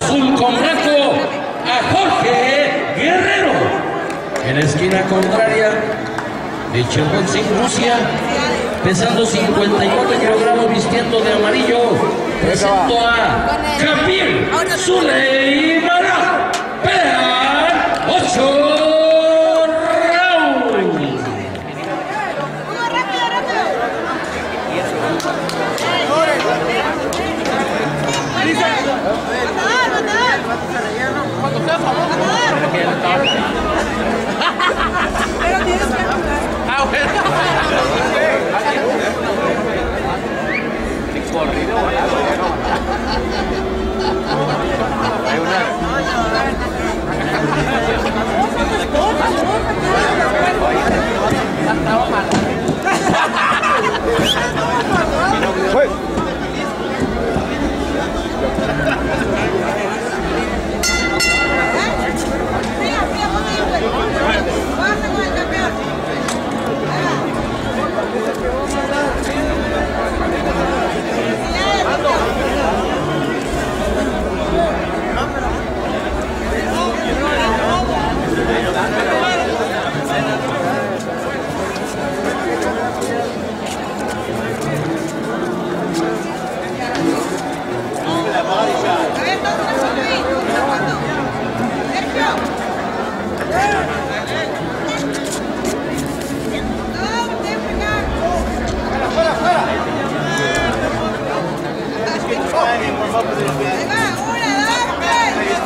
azul con blanco a Jorge Guerrero. En la esquina contraria de Cherboxing, Rusia, pesando 54 kilogramos, vistiendo de amarillo, presento a Kamil Suleimanov. Pelean 8 rounds.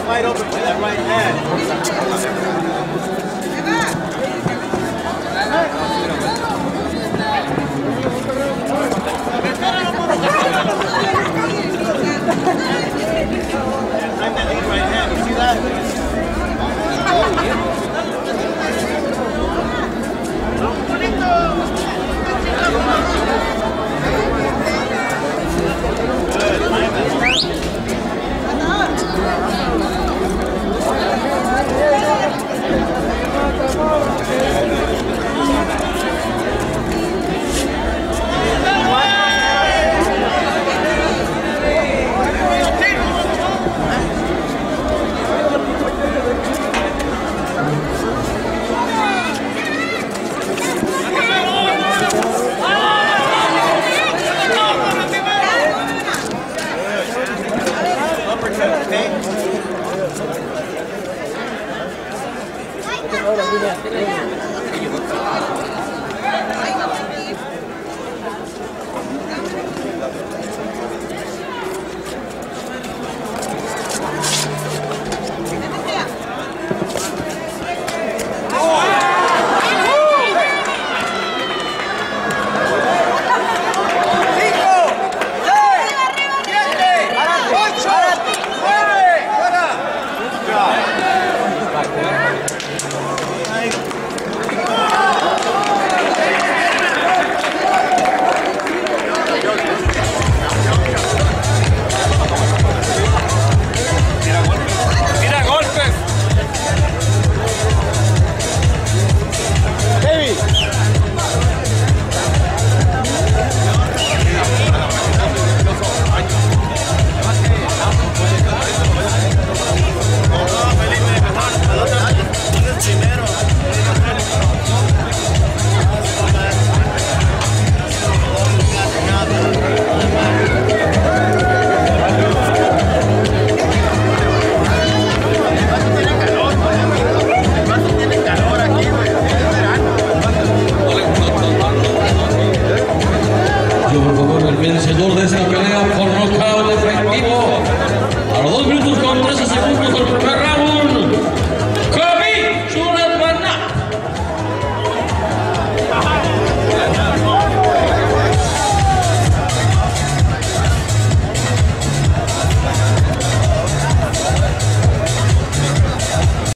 Wide open with that right hand. Time that right hand. You see that? Vencedor de esta pelea por nocaut efectivo a los 2 minutos con 13 segundos del primer